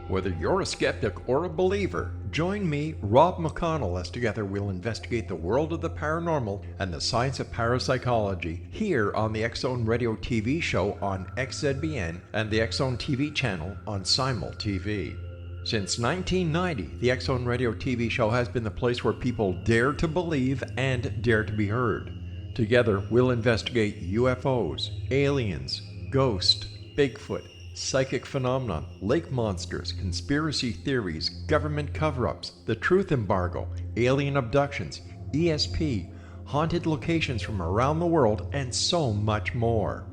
Whether you're a skeptic or a believer, join me, Rob McConnell, as together we'll investigate the world of the paranormal and the science of parapsychology here on the X-Zone Radio TV show on XZBN and the X-Zone TV channel on Simul TV. Since 1990, the X-Zone Radio TV show has been the place where people dare to believe and dare to be heard. Together, we'll investigate UFOs, aliens, ghosts, Bigfoot, psychic phenomenon, lake monsters, conspiracy theories, government cover-ups, the truth embargo, alien abductions, ESP, haunted locations from around the world, and so much more.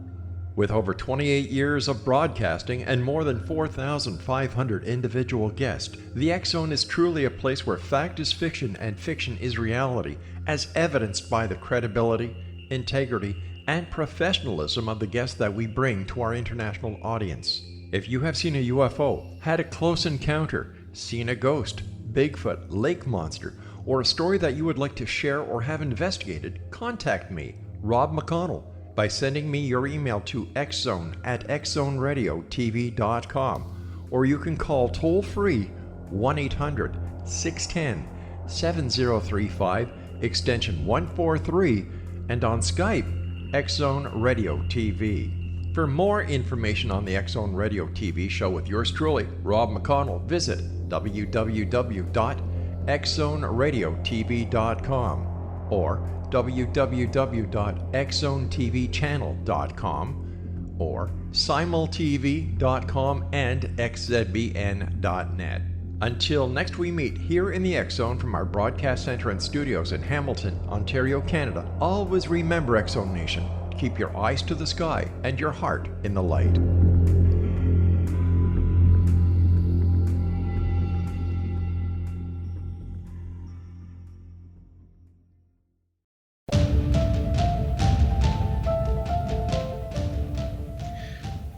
With over 28 years of broadcasting and more than 4,500 individual guests, the X-Zone is truly a place where fact is fiction and fiction is reality, as evidenced by the credibility, integrity, and professionalism of the guests that we bring to our international audience. If you have seen a UFO, had a close encounter, seen a ghost, Bigfoot, lake monster, or a story that you would like to share or have investigated, contact me, Rob McConnell, by sending me your email to xzone@xzoneradiotv.com, or you can call toll-free 1-800-610-7035, extension 143, and on Skype, X-Zone Radio TV. For more information on the X-Zone Radio TV show with yours truly, Rob McConnell, visit www.xzoneradiotv.com or www.xzonetvchannel.com or simultv.com and xzbn.net. Until next we meet here in the X-Zone from our broadcast center and studios in Hamilton, Ontario, Canada, always remember, X-Zone Nation, keep your eyes to the sky and your heart in the light.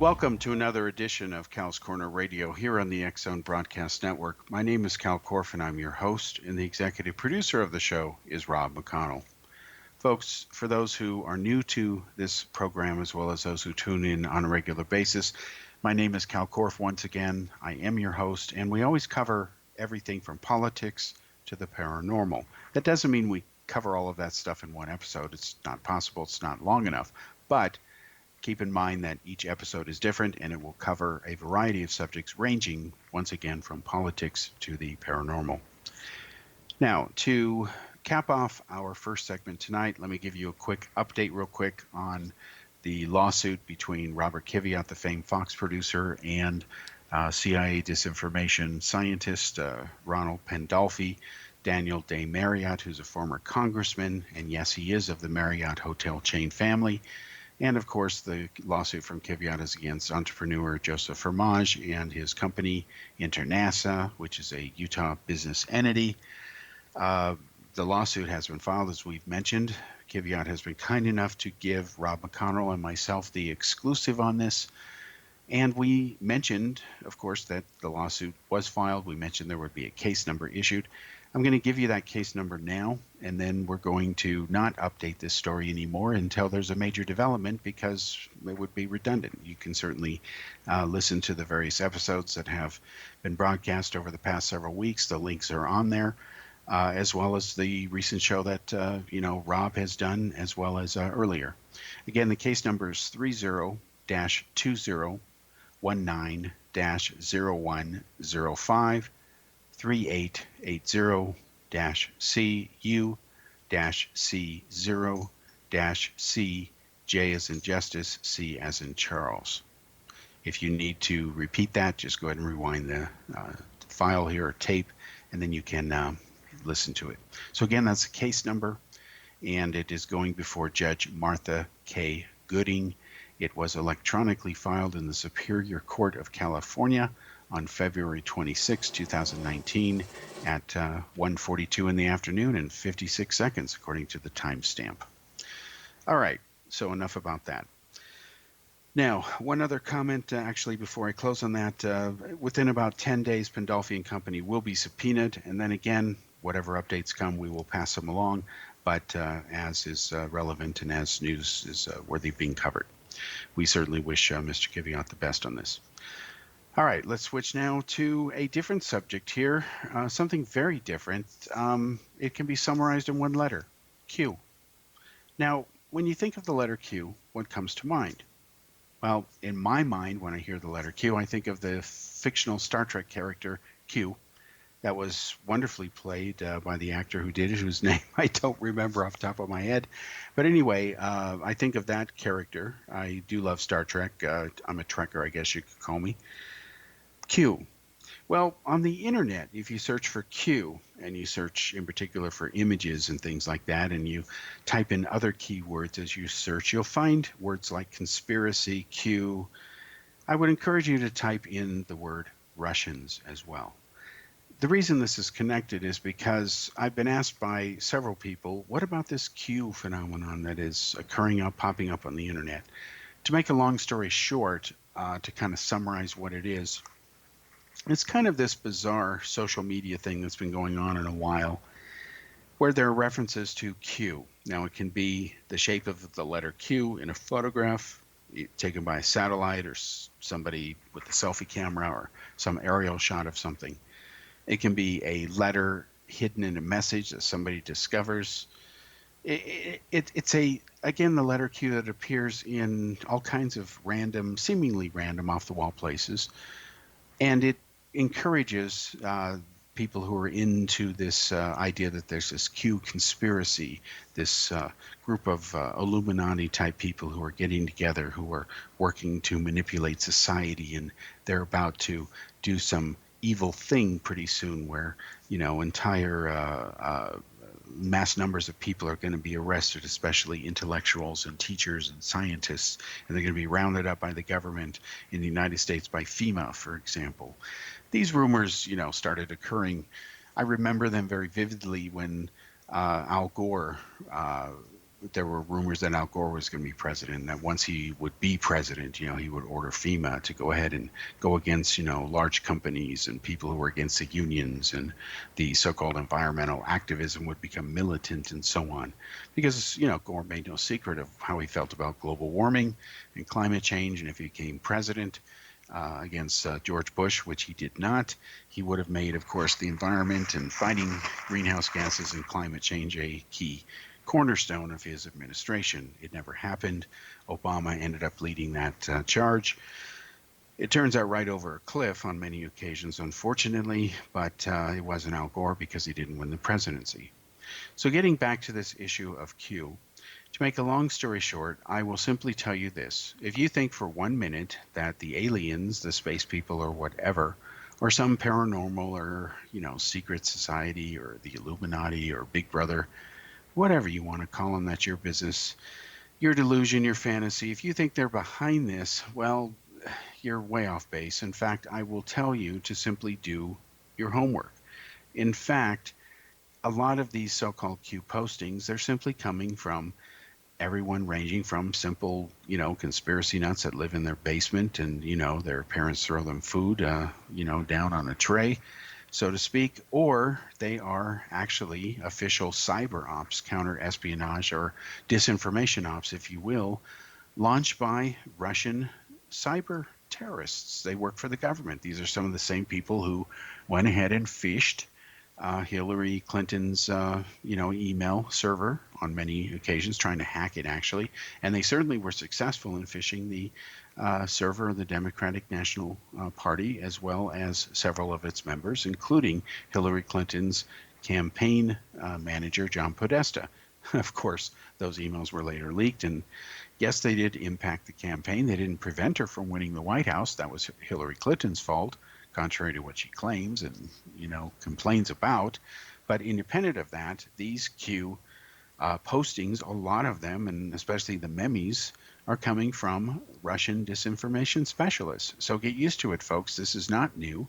Welcome to another edition of Cal's Corner Radio here on the X-Zone Broadcast Network. My name is Kal Korff and I'm your host, and the executive producer of the show is Rob McConnell. Folks, for those who are new to this program as well as those who tune in on a regular basis, my name is Kal Korff once again. I am your host, and we always cover everything from politics to the paranormal. That doesn't mean we cover all of that stuff in one episode. It's not possible. It's not long enough. But keep in mind that each episode is different, and it will cover a variety of subjects ranging, once again, from politics to the paranormal. Now, to cap off our first segment tonight, let me give you a quick update real quick on the lawsuit between Robert Kiviat, the famed Fox producer, and CIA disinformation scientist Ronald Pandolfi, Daniel Day Marriott, who's a former congressman, and yes, he is of the Marriott hotel chain family. And of course, the lawsuit from Kiviat is against entrepreneur Joseph Firmage and his company Internasa, which is a Utah business entity. The lawsuit has been filed, as we've mentioned. Kiviat has been kind enough to give Rob McConnell and myself the exclusive on this. And we mentioned, of course, that the lawsuit was filed. We mentioned there would be a case number issued. I'm going to give you that case number now, and then we're going to not update this story anymore until there's a major development, because it would be redundant. You can certainly listen to the various episodes that have been broadcast over the past several weeks. The links are on there, as well as the recent show that Rob has done, as well as earlier. Again, the case number is 30-2019-0105. 3880-CU-C0-C, J as in Justice, C as in Charles. If you need to repeat that, just go ahead and rewind the file here or tape, and then you can listen to it. So again, that's the case number, and it is going before Judge Martha K. Gooding. It was electronically filed in the Superior Court of California on February 26, 2019 at 1:42 in the afternoon and 56 seconds, according to the timestamp. All right, so enough about that. Now, one other comment, actually, before I close on that. Within about 10 days, Pandolfi and Company will be subpoenaed, and then again, whatever updates come, we will pass them along, but as is relevant and as news is worthy of being covered. We certainly wish Mr. Kiviat the best on this. All right, let's switch now to a different subject here, something very different. It can be summarized in one letter, Q. Now, when you think of the letter Q, what comes to mind? Well, in my mind, when I hear the letter Q, I think of the fictional Star Trek character Q that was wonderfully played by the actor who did it, whose name I don't remember off the top of my head. But anyway, I think of that character. I do love Star Trek. I'm a Trekker, I guess you could call me. Q. Well, on the internet, if you search for Q and you search in particular for images and things like that, and you type in other keywords as you search, you'll find words like conspiracy, Q. I would encourage you to type in the word Russians as well. The reason this is connected is because I've been asked by several people, what about this Q phenomenon that is popping up on the internet? To make a long story short, to kind of summarize what it is, it's kind of this bizarre social media thing that's been going on in a while, where there are references to Q. Now, it can be the shape of the letter Q in a photograph taken by a satellite or somebody with a selfie camera or some aerial shot of something. It can be a letter hidden in a message that somebody discovers. It's again, the letter Q that appears in all kinds of random, seemingly random off-the-wall places. And it encourages people who are into this idea that there's this Q conspiracy, this group of Illuminati type people who are getting together, who are working to manipulate society, and they're about to do some evil thing pretty soon where, entire mass numbers of people are going to be arrested, especially intellectuals and teachers and scientists, and they're going to be rounded up by the government in the United States by FEMA, for example. These rumors, started occurring. I remember them very vividly when Al Gore, there were rumors that Al Gore was going to be president, and that once he would be president, he would order FEMA to go ahead and go against, large companies and people who were against the unions, and the so-called environmental activism would become militant and so on. Because, Gore made no secret of how he felt about global warming and climate change, and if he became president against George Bush, which he did not, he would have made, of course, the environment and fighting greenhouse gases and climate change a key cornerstone of his administration. It never happened. Obama ended up leading that charge. It turns out right over a cliff on many occasions, unfortunately, but it wasn't Al Gore because he didn't win the presidency. So getting back to this issue of Q, to make a long story short, I will simply tell you this. If you think for 1 minute that the aliens, the space people or whatever, or some paranormal or, secret society or the Illuminati or Big Brother, whatever you want to call them, that's your business, your delusion, your fantasy. If you think they're behind this, well, you're way off base. In fact, I will tell you to simply do your homework. In fact, a lot of these so-called Q postings, they're simply coming from everyone ranging from simple, conspiracy nuts that live in their basement and, their parents throw them food, down on a tray, so to speak, or they are actually official cyber ops, counter espionage, or disinformation ops, if you will, launched by Russian cyber terrorists. They work for the government. These are some of the same people who went ahead and phished Hillary Clinton's, email server on many occasions, trying to hack it actually, and they certainly were successful in phishing the server of the Democratic National Party, as well as several of its members, including Hillary Clinton's campaign manager, John Podesta. Of course, those emails were later leaked, and yes, they did impact the campaign. They didn't prevent her from winning the White House. That was Hillary Clinton's fault, contrary to what she claims and, complains about. But independent of that, these Q postings, a lot of them, and especially the memes, are coming from Russian disinformation specialists. So get used to it, folks. This is not new.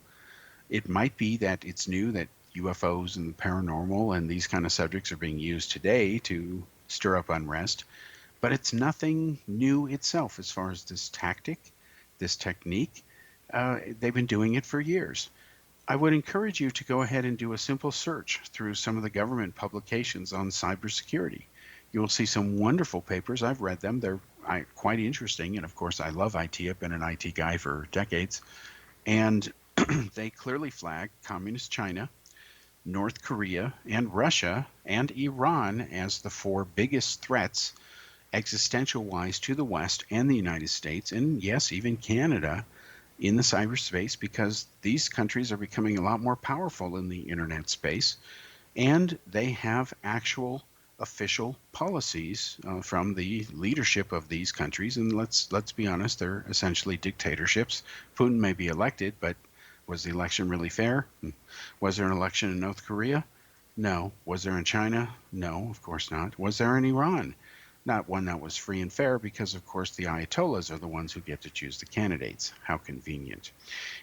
It might be that it's new that UFOs and the paranormal and these kind of subjects are being used today to stir up unrest, but it's nothing new itself as far as this tactic, this technique. They've been doing it for years. I would encourage you to go ahead and do a simple search through some of the government publications on cybersecurity. You will see some wonderful papers. I've read them. They're quite interesting. And of course, I love IT. I've been an IT guy for decades. And they clearly flagged Communist China, North Korea, and Russia, and Iran as the four biggest threats existential-wise to the West and the United States, and yes, even Canada, in the cyberspace, because these countries are becoming a lot more powerful in the internet space, and they have actual official policies from the leadership of these countries. And let's be honest, they're essentially dictatorships. Putin may be elected, but was the election really fair? Was there an election in North Korea? No. Was there in China? No, of course not. Was there in Iran? Not one that was free and fair, because of course the Ayatollahs are the ones who get to choose the candidates. How convenient.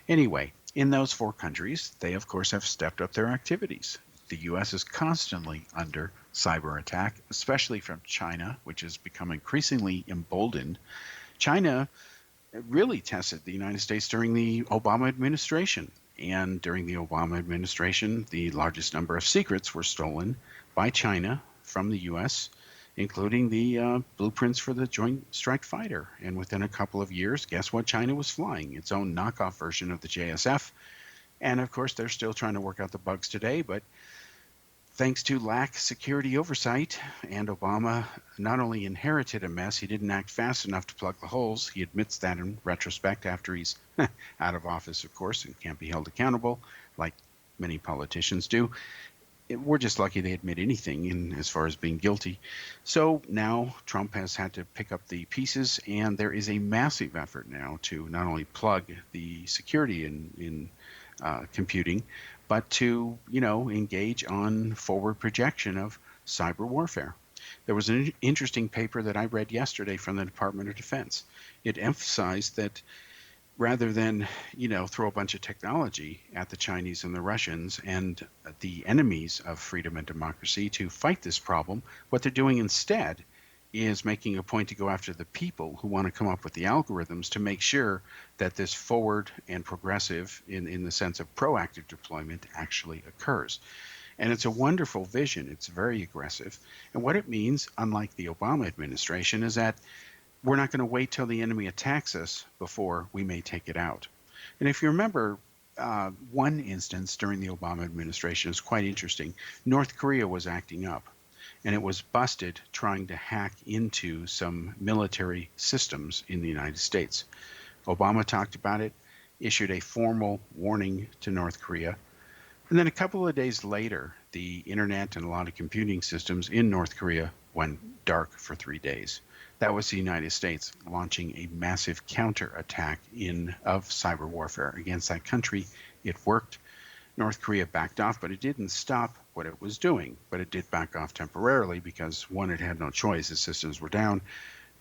Anyway, in those four countries, they of course have stepped up their activities. The U.S. is constantly under cyber attack, especially from China, which has become increasingly emboldened. China really tested the United States during the Obama administration. And during the Obama administration, the largest number of secrets were stolen by China from the U.S., including the blueprints for the Joint Strike Fighter. And within a couple of years, guess what China was flying? Its own knockoff version of the JSF. And of course, they're still trying to work out the bugs today, but thanks to lax security oversight, and Obama not only inherited a mess, he didn't act fast enough to plug the holes. He admits that in retrospect after he's out of office, of course, and can't be held accountable like many politicians do. We're just lucky they admit anything in as far as being guilty. So now Trump has had to pick up the pieces, and there is a massive effort now to not only plug the security in computing, but to, engage on forward projection of cyber warfare. There was an interesting paper that I read yesterday from the Department of Defense. It emphasized that rather than, throw a bunch of technology at the Chinese and the Russians and the enemies of freedom and democracy to fight this problem, what they're doing instead is making a point to go after the people who want to come up with the algorithms to make sure that this forward and progressive, in the sense of proactive deployment, actually occurs. And it's a wonderful vision. It's very aggressive. And what it means, unlike the Obama administration, is that we're not going to wait till the enemy attacks us before we may take it out. And if you remember, one instance during the Obama administration is quite interesting. North Korea was acting up, and it was busted trying to hack into some military systems in the United States. Obama talked about it, issued a formal warning to North Korea. And then a couple of days later, the internet and a lot of computing systems in North Korea went dark for 3 days. That was the United States launching a massive counterattack of cyber warfare against that country. It worked. North Korea backed off, but it didn't stop what it was doing. But it did back off temporarily because, one, it had no choice. The systems were down.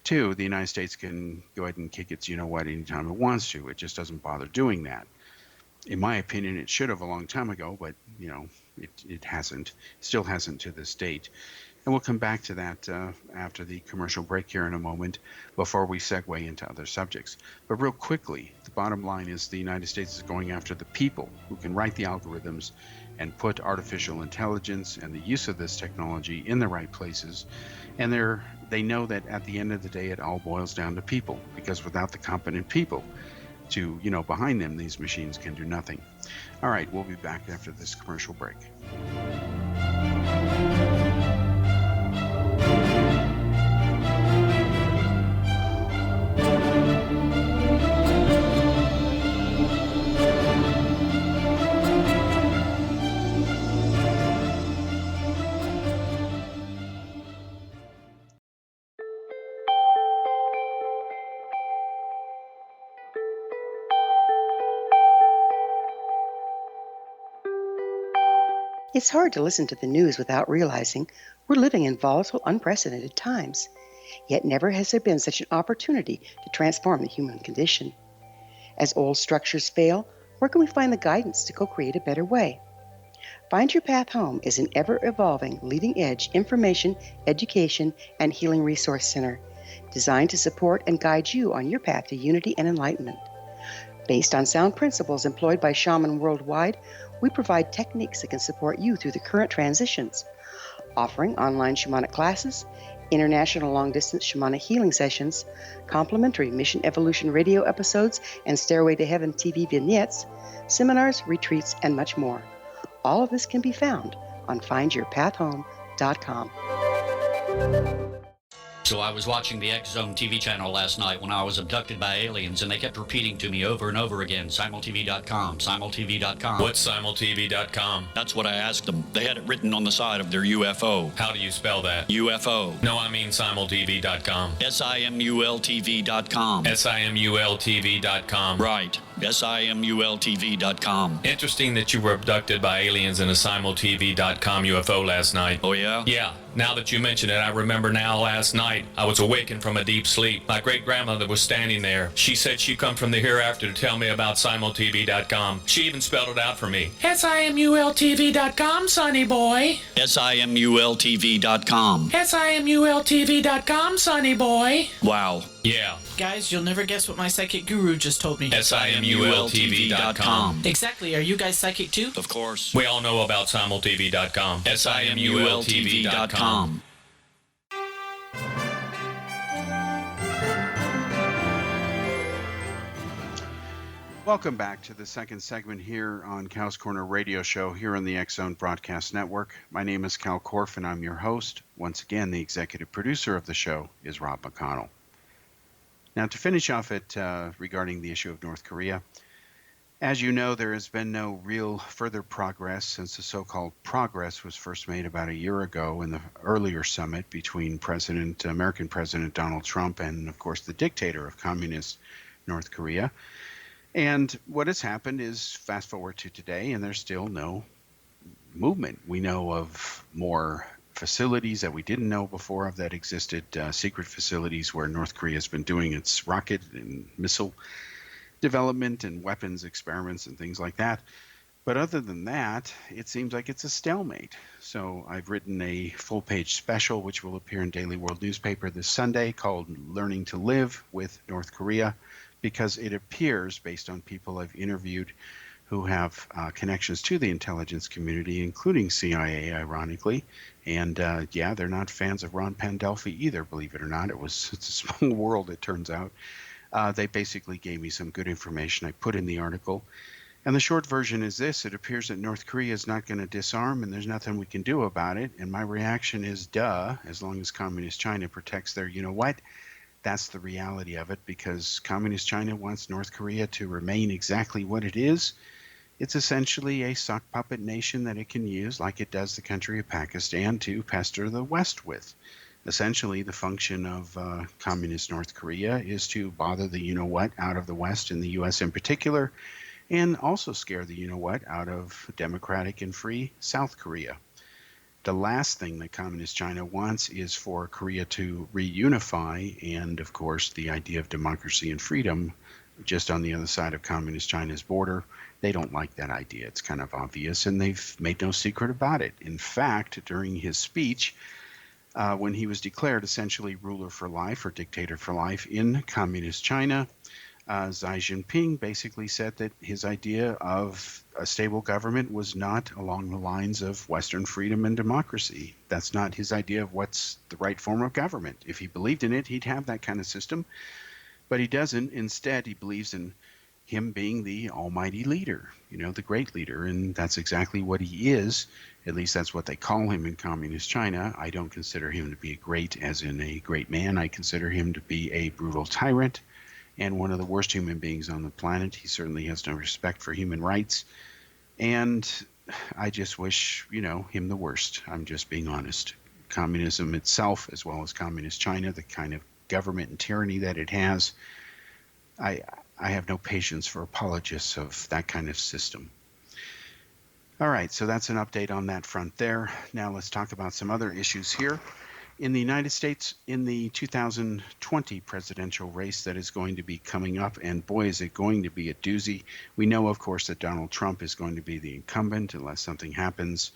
Two, the United States can go ahead and kick its you-know-what anytime it wants to. It just doesn't bother doing that. In my opinion, it should have a long time ago, but, it hasn't. Still hasn't to this date. And we'll come back to that after the commercial break here in a moment before we segue into other subjects. But real quickly, the bottom line is the United States is going after the people who can write the algorithms and put artificial intelligence and the use of this technology in the right places. And they know that at the end of the day, it all boils down to people, because without the competent people to, behind them, these machines can do nothing. All right, we'll be back after this commercial break. It's hard to listen to the news without realizing we're living in volatile, unprecedented times. Yet never has there been such an opportunity to transform the human condition. As old structures fail, where can we find the guidance to co-create a better way? Find Your Path Home is an ever-evolving, leading-edge information, education, and healing resource center designed to support and guide you on your path to unity and enlightenment. Based on sound principles employed by shamans worldwide, we provide techniques that can support you through the current transitions, offering online shamanic classes, international long-distance shamanic healing sessions, complimentary Mission Evolution radio episodes and Stairway to Heaven TV vignettes, seminars, retreats, and much more. All of this can be found on findyourpathhome.com. So I was watching the X Zone TV channel last night when I was abducted by aliens, and they kept repeating to me over and over again, simultv.com, simultv.com. What's simultv.com? That's what I asked them. They had it written on the side of their UFO. How do you spell that? UFO. No, I mean simultv.com. simultv.com. simultv.com. Right. simultv.com. Interesting that you were abducted by aliens in a simultv.com UFO last night. Oh, yeah? Yeah. Now that you mention it, I remember now last night I was awakened from a deep sleep. My great-grandmother was standing there. She said she'd come from the hereafter to tell me about simultv.com. She even spelled it out for me. simultv.com, sonny boy. simultv.com. simultv.com, sonny boy. Wow. Yeah. Guys, you'll never guess what my psychic guru just told me. simultv.com. Exactly. Are you guys psychic too? Of course. We all know about simultv.com. simultv.com. Welcome back to the second segment here on Cal's Corner Radio Show here on the X Zone Broadcast Network. My name is Kal Korff and I'm your host. Once again, the executive producer of the show is Rob McConnell. Now, to finish off it regarding the issue of North Korea, as you know, there has been no real further progress since the so-called progress was first made about a year ago in the earlier summit between American President Donald Trump and, of course, the dictator of communist North Korea. And what has happened is, fast forward to today, and there's still no movement. We know of more facilities that we didn't know before of that existed, secret facilities where North Korea has been doing its rocket and missile development and weapons experiments and things like that. But other than that, it seems like it's a stalemate. So I've written a full-page special, which will appear in Daily World newspaper this Sunday, called Learning to Live with North Korea, because it appears, based on people I've interviewed who have connections to the intelligence community, including CIA, ironically, and yeah, they're not fans of Ron Pandolfi either, believe it or not. It's a small world, it turns out. They basically gave me some good information I put in the article. And the short version is this: it appears that North Korea is not going to disarm and there's nothing we can do about it. And my reaction is, duh, as long as Communist China protects their you-know-what. That's the reality of it, because Communist China wants North Korea to remain exactly what it is. It's essentially a sock puppet nation that it can use, like it does the country of Pakistan, to pester the West with. Essentially, the function of communist North Korea is to bother the you-know-what out of the West and the U.S. in particular, and also scare the you-know-what out of democratic and free South Korea. The last thing that Communist China wants is for Korea to reunify, and of course the idea of democracy and freedom just on the other side of Communist China's border. They don't like that idea. It's kind of obvious, and they've made no secret about it. In fact, during his speech, when he was declared essentially ruler for life or dictator for life in Communist China, Xi Jinping basically said that his idea of a stable government was not along the lines of Western freedom and democracy. That's not his idea of what's the right form of government. If he believed in it, he'd have that kind of system, but he doesn't. Instead, he believes in him being the almighty leader, the great leader, and that's exactly what he is. At least that's what they call him in Communist China. I don't consider him to be a great, as in a great man. I consider him to be a brutal tyrant and one of the worst human beings on the planet. He certainly has no respect for human rights, and I just wish, him the worst. I'm just being honest. Communism itself, as well as Communist China, the kind of government and tyranny that it has, I have no patience for apologists of that kind of system. All right, so that's an update on that front there. Now let's talk about some other issues here. In the United States, in the 2020 presidential race that is going to be coming up, and boy, is it going to be a doozy. We know, of course, that Donald Trump is going to be the incumbent unless something happens.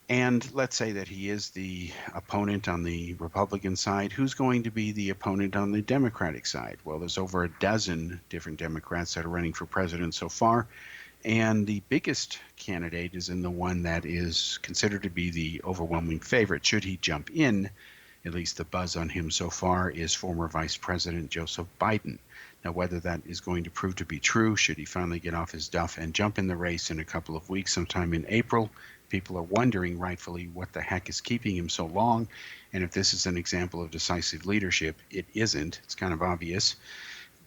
And let's say that he is the opponent on the Republican side. Who's going to be the opponent on the Democratic side? Well, there's over a dozen different Democrats that are running for president so far. And the biggest candidate is in the one that is considered to be the overwhelming favorite, should he jump in, At least the buzz on him so far is former Vice President Joseph Biden. Now, whether that is going to prove to be true, should he finally get off his duff and jump in the race in a couple of weeks, sometime in April, people are wondering rightfully what the heck is keeping him so long. And if this is an example of decisive leadership, it isn't. It's kind of obvious.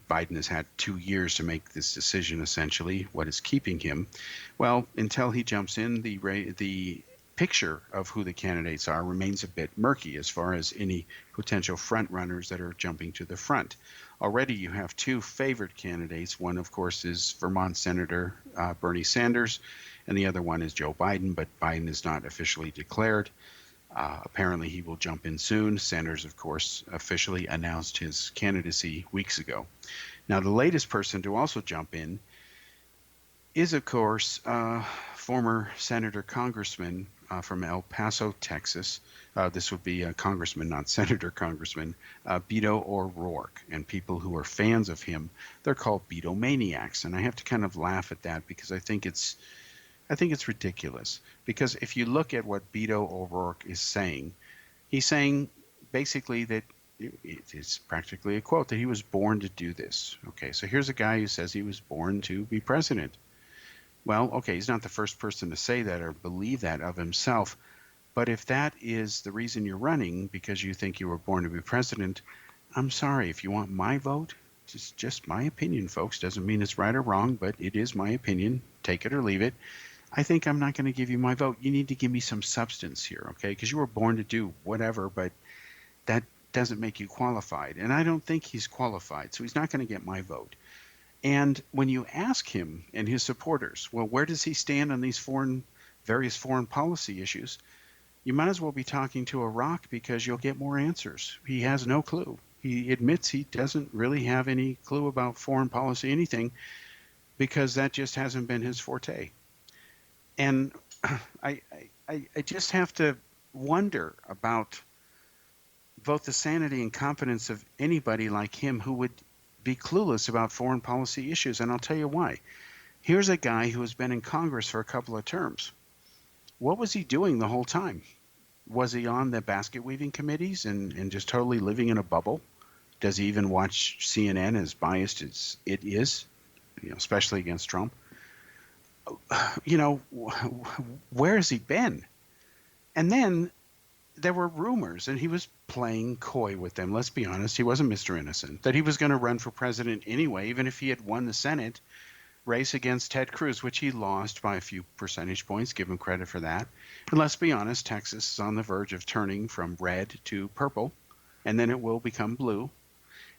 Biden has had 2 years to make this decision, essentially. What is keeping him? Well, until he jumps in, the picture of who the candidates are remains a bit murky as far as any potential front runners that are jumping to the front. Already you have two favored candidates. One, of course, is Vermont Senator Bernie Sanders, and the other one is Joe Biden, but Biden is not officially declared. Apparently he will jump in soon. Sanders, of course, officially announced his candidacy weeks ago. Now, the latest person to also jump in is, of course, former Senator Congressman from El Paso, Texas. This would be a congressman, not senator, congressman, Beto O'Rourke. And people who are fans of him, they're called Beto maniacs. And I have to kind of laugh at that because I think it's ridiculous. Because if you look at what Beto O'Rourke is saying, he's saying basically that it's practically a quote that he was born to do this. Okay, so here's a guy who says he was born to be president. Well, okay, he's not the first person to say that or believe that of himself. But if that is the reason you're running, because you think you were born to be president, I'm sorry. If you want my vote, it's just my opinion, folks. Doesn't mean it's right or wrong, but it is my opinion. Take it or leave it. I think I'm not going to give you my vote. You need to give me some substance here, okay? Because you were born to do whatever, but that doesn't make you qualified. And I don't think he's qualified, so he's not going to get my vote. And when you ask him and his supporters, well, where does he stand on these various foreign policy issues? You might as well be talking to a rock because you'll get more answers. He has no clue. He admits he doesn't really have any clue about foreign policy, anything, because that just hasn't been his forte. And I just have to wonder about both the sanity and competence of anybody like him who would be clueless about foreign policy issues. And I'll tell you why. Here's a guy who has been in Congress for a couple of terms. What was he doing the whole time? Was he on the basket weaving committees and just totally living in a bubble? Does he even watch CNN, as biased as it is, especially against Trump? Where has he been? And then there were rumors, and he was playing coy with them. Let's be honest, he wasn't Mr. Innocent, that he was going to run for president anyway, even if he had won the Senate race against Ted Cruz, which he lost by a few percentage points. Give him credit for that. And let's be honest, Texas is on the verge of turning from red to purple, and then it will become blue.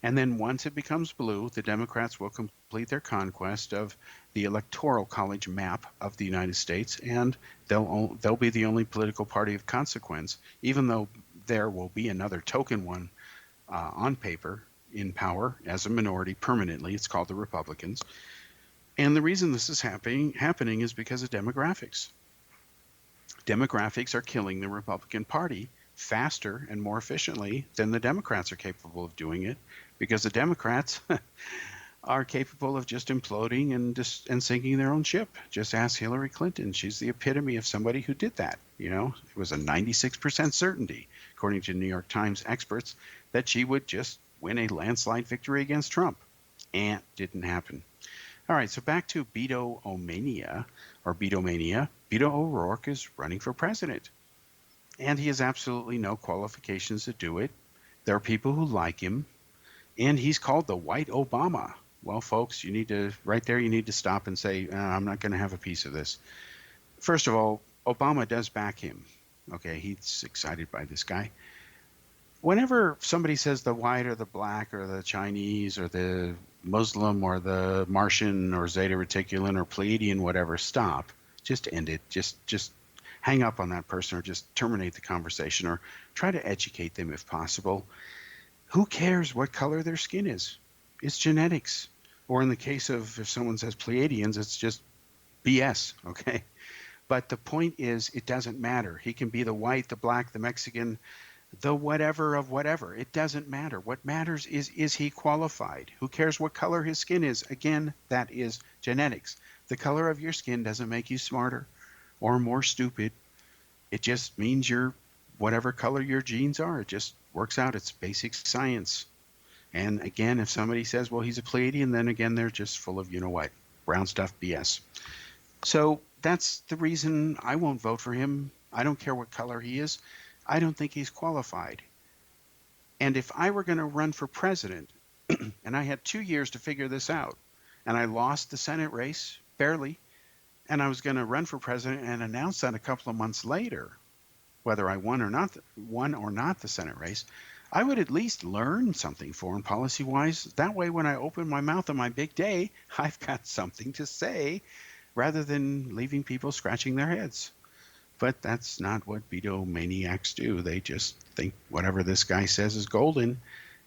And then once it becomes blue, the Democrats will complete their conquest of the electoral college map of the United States, and they'll be the only political party of consequence, even though there will be another token one on paper in power as a minority permanently. It's called the Republicans. And the reason this is happening is because of demographics. Demographics are killing the Republican Party faster and more efficiently than the Democrats are capable of doing it, because the Democrats are capable of just imploding and sinking their own ship. Just ask Hillary Clinton. She's the epitome of somebody who did that. It was a 96% certainty, according to New York Times experts, that she would just win a landslide victory against Trump. And didn't happen. All right, so back to Beto-omania, or Beto-mania. Beto O'Rourke is running for president, and he has absolutely no qualifications to do it. There are people who like him, and he's called the White Obama. Well, folks, you need to stop and say, I'm not going to have a piece of this. First of all, Obama does back him. Okay, he's excited by this guy. Whenever somebody says the white or the black or the Chinese or the Muslim or the Martian or Zeta Reticulan or Pleiadian, whatever, stop. Just end it. Just hang up on that person, or just terminate the conversation, or try to educate them if possible. Who cares what color their skin is? It's genetics. Or in the case of if someone says Pleiadians, it's just BS, okay? But the point is, it doesn't matter. He can be the white, the black, the Mexican, the whatever of whatever. It doesn't matter. What matters is he qualified? Who cares what color his skin is? Again, that is genetics. The color of your skin doesn't make you smarter or more stupid. It just means you're whatever color your genes are. It just Works out, it's basic science. And again, if somebody says, well, he's a Pleiadian, then again, they're just full of you-know-what, brown stuff BS. So that's the reason I won't vote for him. I don't care what color he is. I don't think he's qualified. And if I were going to run for president, and I had 2 years to figure this out, and I lost the Senate race, barely, and I was going to run for president and announce that a couple of months later, whether I won or not the Senate race, I would at least learn something foreign policy-wise. That way, when I open my mouth on my big day, I've got something to say rather than leaving people scratching their heads. But that's not what veto maniacs do. They just think whatever this guy says is golden.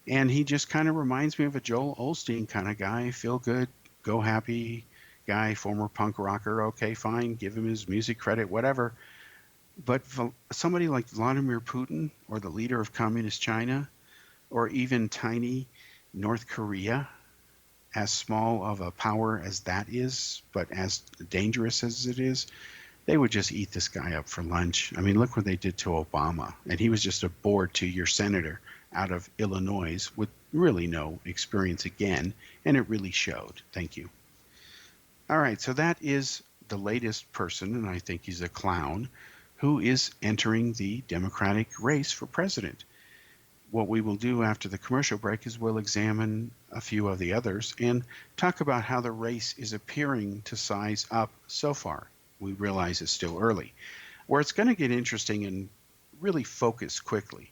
And he just kind of reminds me of a Joel Osteen kind of guy. Feel good, go happy guy, former punk rocker. Okay, fine, give him his music credit, whatever. But somebody like Vladimir Putin, or the leader of communist China, or even tiny North Korea, as small of a power as that is, but as dangerous as it is, they would just eat this guy up for lunch. I mean, look what they did to Obama. And he was just a bored 2-year senator out of Illinois with really no experience again, and it really showed. Thank you. All right, so that is the latest person, and I think he's a clown, who is entering the Democratic race for president. What we will do after the commercial break is we'll examine a few of the others and talk about how the race is appearing to size up so far. We realize it's still early. Where it's going to get interesting and really focus quickly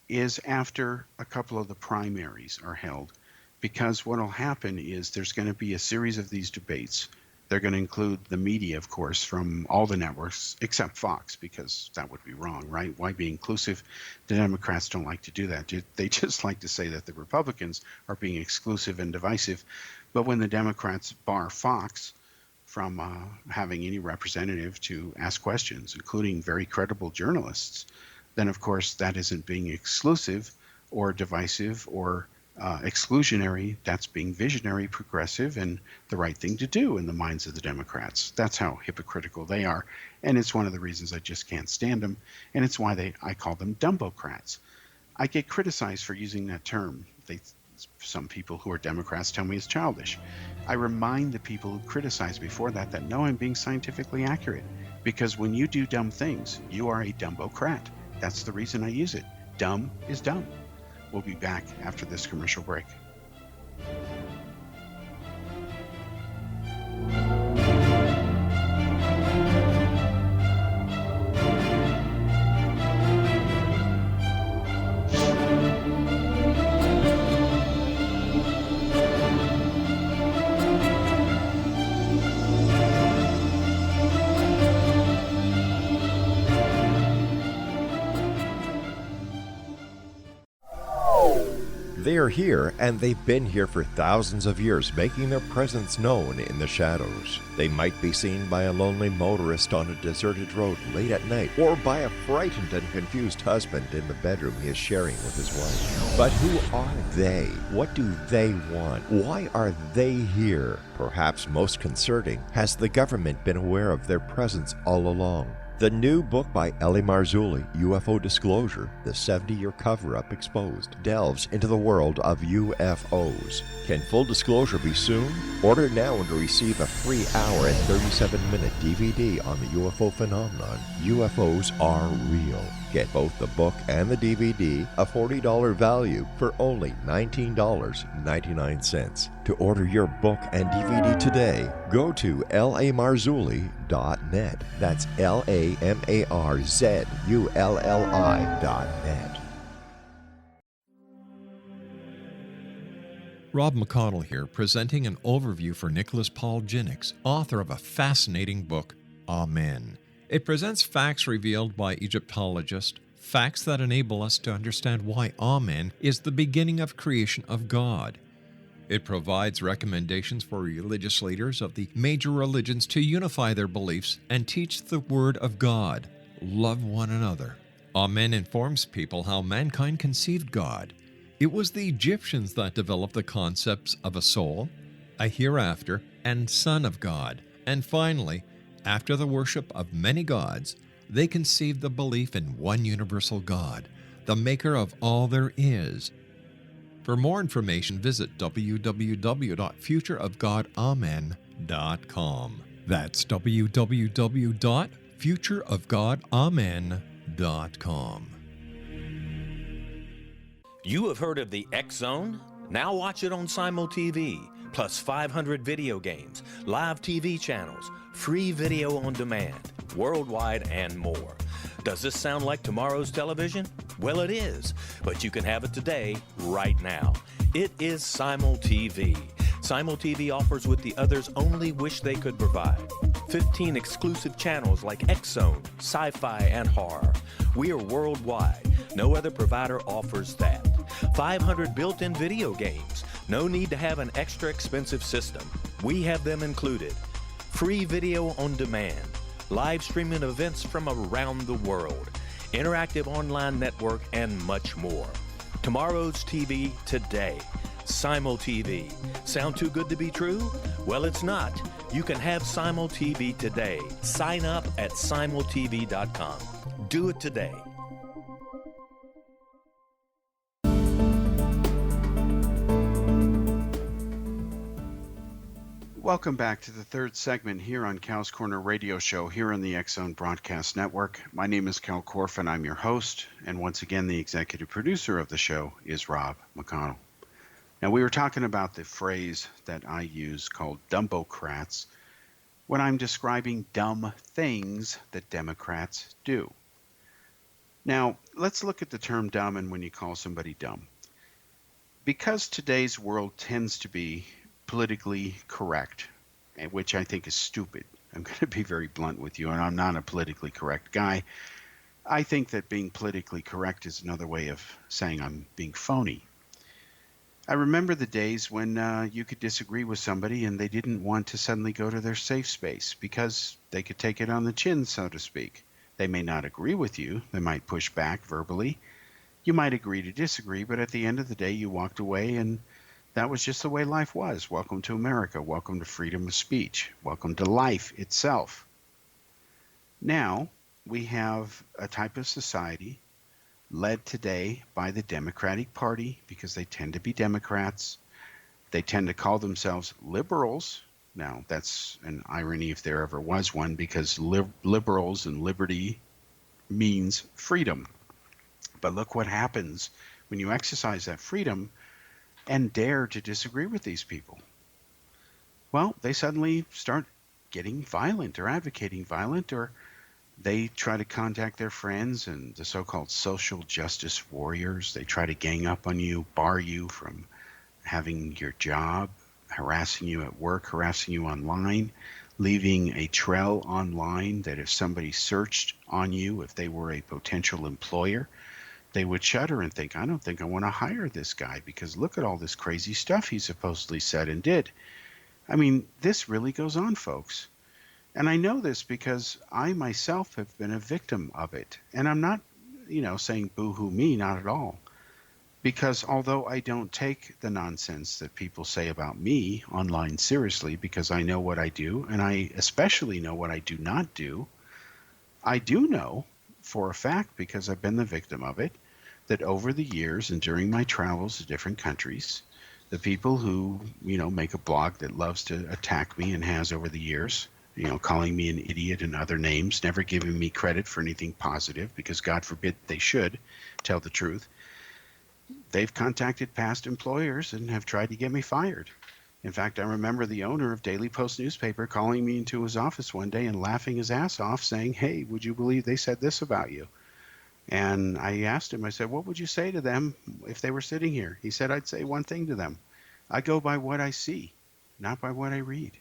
is after a couple of the primaries are held, because what will happen is there's going to be a series of these debates. They're going to include the media, of course, from all the networks except Fox, because that would be wrong, right? Why be inclusive? The Democrats don't like to do that. They just like to say that the Republicans are being exclusive and divisive. But when the Democrats bar Fox from having any representative to ask questions, including very credible journalists, then of course that isn't being exclusive or divisive or exclusionary. That's being visionary, progressive, and the right thing to do in the minds of the Democrats. That's how hypocritical they are, and it's one of the reasons I just can't stand them, and it's why I call them Dumbocrats. I get criticized for using that term. Some people who are Democrats tell me it's childish. I remind the people who criticized before that no, I'm being scientifically accurate, because when you do dumb things, you are a Dumbocrat. That's the reason I use it. Dumb is dumb. We'll be back after this commercial break. They are here, and they've been here for thousands of years, making their presence known in the shadows. They might be seen by a lonely motorist on a deserted road late at night, or by a frightened and confused husband in the bedroom he is sharing with his wife. But who are they? What do they want? Why are they here? Perhaps most concerning, has the government been aware of their presence all along? The new book by L.A. Marzulli, UFO Disclosure, the 70-year cover-up exposed, delves into the world of UFOs. Can full disclosure be soon? Order now and receive a free hour and 37-minute DVD on the UFO phenomenon. UFOs are real. Get both the book and the DVD, a $40 value, for only $19.99. To order your book and DVD today, go to lamarzulli.net. That's LAMARZULLI.net. Rob McConnell here, presenting an overview for Nicholas Paul Jennings, author of a fascinating book, Amen. It presents facts revealed by Egyptologists, facts that enable us to understand why Amen is the beginning of creation of God. It provides recommendations for religious leaders of the major religions to unify their beliefs and teach the Word of God. Love one another. Amen informs people how mankind conceived God. It was the Egyptians that developed the concepts of a soul, a hereafter, and Son of God. And finally, after the worship of many gods, they conceived the belief in one universal God, the maker of all there is. For more information, visit www.futureofgodamen.com. That's www.futureofgodamen.com. You have heard of the X Zone? Now watch it on Simul TV, plus 500 video games, live TV channels, free video on demand, worldwide, and more. Does this sound like tomorrow's television? Well, it is, but you can have it today, right now. It is Simul TV. Simul TV offers what the others only wish they could provide. 15 exclusive channels like X Zone, sci-fi, and horror. We are worldwide. No other provider offers that. 500 built-in video games. No need to have an extra expensive system. We have them included. Free video on demand. Live streaming events from around the world. Interactive online network, and much more. Tomorrow's TV today. Simul TV. Sound too good to be true? Well, it's not. You can have Simul TV today. Sign up at simultv.com. Do it today. Welcome back to the third segment here on Cal's Corner Radio Show here on the X Zone Broadcast Network. My name is Kal Korff, and I'm your host. And once again, the executive producer of the show is Rob McConnell. Now, we were talking about the phrase that I use called Dumbocrats when I'm describing dumb things that Democrats do. Now, let's look at the term dumb and when you call somebody dumb. Because today's world tends to be politically correct, which I think is stupid. I'm going to be very blunt with you, and I'm not a politically correct guy. I think that being politically correct is another way of saying I'm being phony. I remember the days when you could disagree with somebody and they didn't want to suddenly go to their safe space because they could take it on the chin, so to speak. They may not agree with you. They might push back verbally. You might agree to disagree, but at the end of the day, you walked away, and that was just the way life was. Welcome to America. Welcome to freedom of speech. Welcome to life itself. Now, we have a type of society led today by the Democratic Party because they tend to be Democrats. They tend to call themselves liberals. Now, that's an irony if there ever was one, because liberals and liberty means freedom. But look what happens when you exercise that freedom and dare to disagree with these people. Well, they suddenly start getting violent or advocating violent, or they try to contact their friends and the so-called social justice warriors. They try to gang up on you, bar you from having your job, harassing you at work, harassing you online, leaving a trail online that if somebody searched on you, if they were a potential employer, they would shudder and think, I don't think I want to hire this guy because look at all this crazy stuff he supposedly said and did. I mean, this really goes on, folks. And I know this because I myself have been a victim of it. And I'm not, saying boo-hoo me, not at all. Because although I don't take the nonsense that people say about me online seriously, because I know what I do, and I especially know what I do not do, I do know for a fact, because I've been the victim of it, that over the years and during my travels to different countries, the people who, make a blog that loves to attack me and has over the years, calling me an idiot and other names, never giving me credit for anything positive, because God forbid they should tell the truth, they've contacted past employers and have tried to get me fired. In fact, I remember the owner of Daily Post newspaper calling me into his office one day and laughing his ass off, saying, hey, would you believe they said this about you? And I asked him, I said, what would you say to them if they were sitting here? He said, I'd say one thing to them. I go by what I see, not by what I read.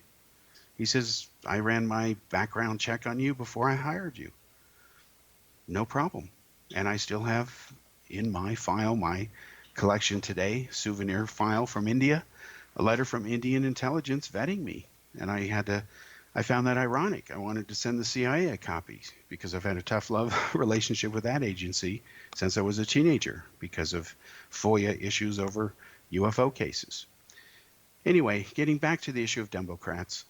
He says, I ran my background check on you before I hired you. No problem. And I still have in my file, my collection today, souvenir file from India, a letter from Indian intelligence vetting me. And I found that ironic. I wanted to send the CIA a copy because I've had a tough love relationship with that agency since I was a teenager because of FOIA issues over UFO cases. Anyway, getting back to the issue of Dumbocrats,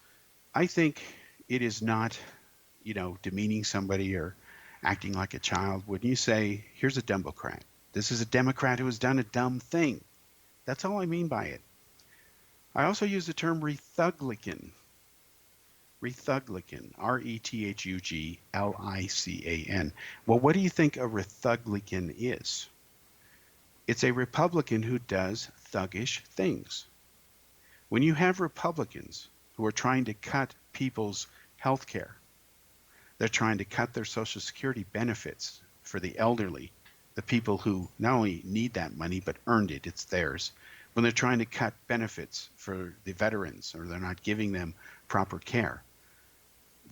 I think it is not, demeaning somebody or acting like a child when you say, here's a Dumbocrat. This is a Democrat who has done a dumb thing. That's all I mean by it. I also use the term rethuglican. Rethuglican, Rethuglican. Well, what do you think a rethuglican is? It's a Republican who does thuggish things. When you have Republicans who are trying to cut people's health care, they're trying to cut their Social Security benefits for the elderly, the people who not only need that money but earned it, it's theirs. When they're trying to cut benefits for the veterans, or they're not giving them proper care,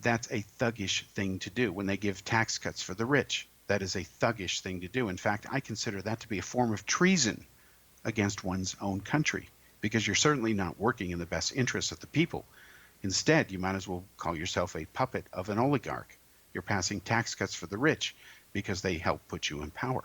that's a thuggish thing to do. When they give tax cuts for the rich, that is a thuggish thing to do. In fact, I consider that to be a form of treason against one's own country, because you're certainly not working in the best interests of the people. Instead, you might as well call yourself a puppet of an oligarch. You're passing tax cuts for the rich because they help put you in power.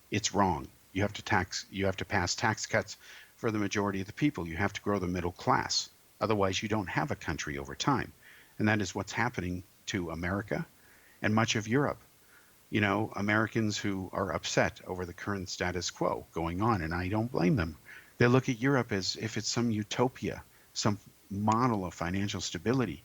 It's wrong. You have to pass tax cuts for the majority of the people. You have to grow the middle class. Otherwise, you don't have a country over time. And that is what's happening to America and much of Europe. You know, Americans who are upset over the current status quo going on, and I don't blame them. They look at Europe as if it's some utopia, some model of financial stability.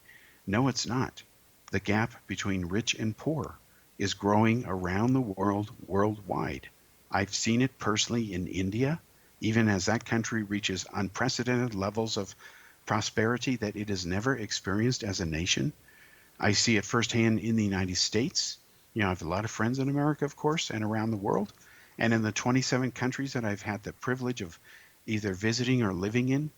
No, it's not. The gap between rich and poor is growing around the world, worldwide. I've seen it personally in India, even as that country reaches unprecedented levels of prosperity that it has never experienced as a nation. I see it firsthand in the United States. You know, I have a lot of friends in America, of course, and around the world. And in the 27 countries that I've had the privilege of either visiting or living in,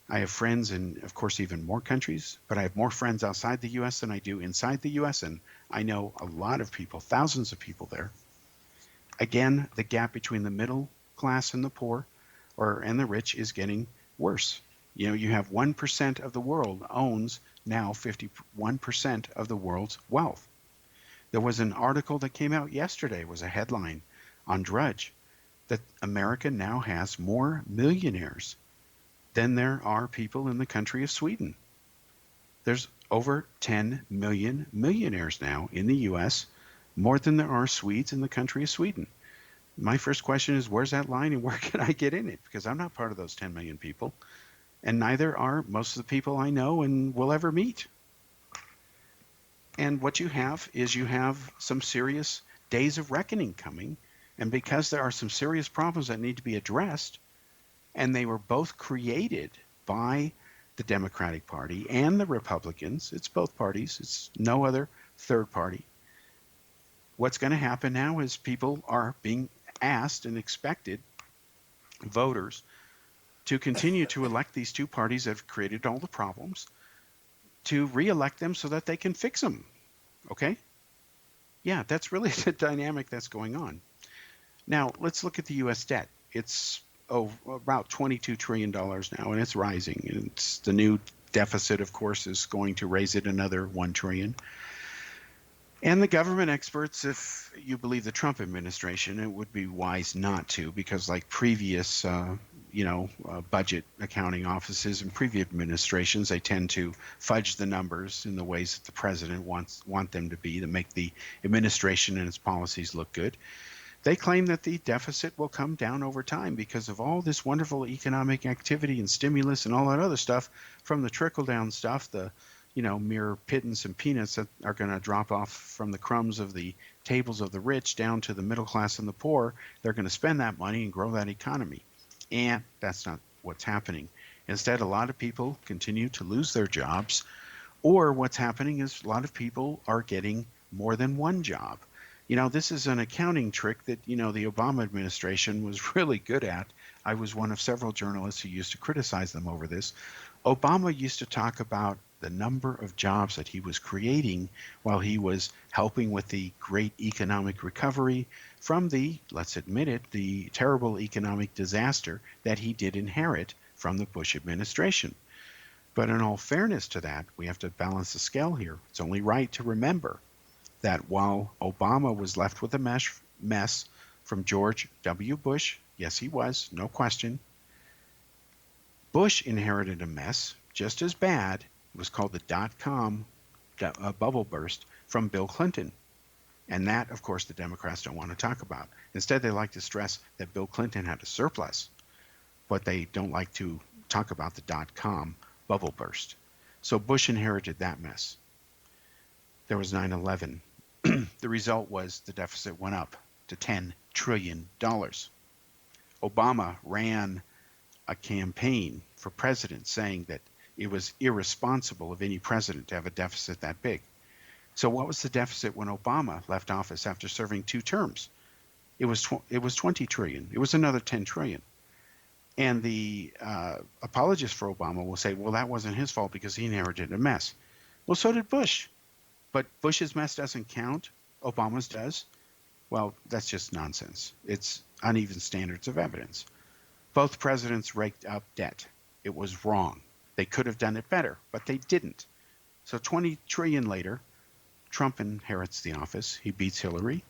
I have friends in, of course, even more countries, but I have more friends outside the U.S. than I do inside the U.S., and I know a lot of people, thousands of people there. Again, the gap between the middle class and the poor, and the rich, is getting worse. You know, you have 1% of the world owns now 51% of the world's wealth. There was an article that came out yesterday, it was a headline on Drudge, that America now has more millionaires than there are people in the country of Sweden. There's over 10 million millionaires now in the U.S., more than there are Swedes in the country of Sweden. My first question is, where's that line and where can I get in it? Because I'm not part of those 10 million people, and neither are most of the people I know and will ever meet. And what you have is you have some serious days of reckoning coming, and because there are some serious problems that need to be addressed, and they were both created by the Democratic Party and the Republicans. It's both parties. It's no other third party. What's going to happen now is people are being asked and expected, voters, to continue to elect these two parties that have created all the problems, to re-elect them so that they can fix them. Okay? Yeah, that's really the dynamic that's going on. Now, let's look at the U.S. debt. It's about $22 trillion now, and it's rising. And it's the new deficit, of course, is going to raise it another $1 trillion. And the government experts, if you believe the Trump administration, it would be wise not to, because like previous, budget accounting offices and previous administrations, they tend to fudge the numbers in the ways that the president want them to be, to make the administration and its policies look good. They claim that the deficit will come down over time because of all this wonderful economic activity and stimulus and all that other stuff, from the trickle-down stuff, the mere pittance and peanuts that are going to drop off from the crumbs of the tables of the rich down to the middle class and the poor. They're going to spend that money and grow that economy. And that's not what's happening. Instead, a lot of people continue to lose their jobs, or what's happening is a lot of people are getting more than one job. This is an accounting trick that, the Obama administration was really good at. I was one of several journalists who used to criticize them over this. Obama used to talk about the number of jobs that he was creating while he was helping with the great economic recovery from the, let's admit it, the terrible economic disaster that he did inherit from the Bush administration. But in all fairness to that, we have to balance the scale here. It's only right to remember that while Obama was left with a mess from George W. Bush, yes, he was, no question, Bush inherited a mess just as bad. It was called the dot-com bubble burst from Bill Clinton. And that, of course, the Democrats don't want to talk about. Instead, they like to stress that Bill Clinton had a surplus, but they don't like to talk about the dot-com bubble burst. So Bush inherited that mess. There was 9/11. The result was the deficit went up to $10 trillion. Obama ran a campaign for president saying that it was irresponsible of any president to have a deficit that big. So what was the deficit when Obama left office after serving 2 terms? It was 20 trillion. It was another 10 trillion. And the apologists for Obama will say, well, that wasn't his fault because he inherited a mess. Well, so did Bush. But Bush's mess doesn't count. Obama's does. Well, that's just nonsense. It's uneven standards of evidence. Both presidents raked up debt. It was wrong. They could have done it better, but they didn't. So 20 trillion later, Trump inherits the office. He beats Hillary.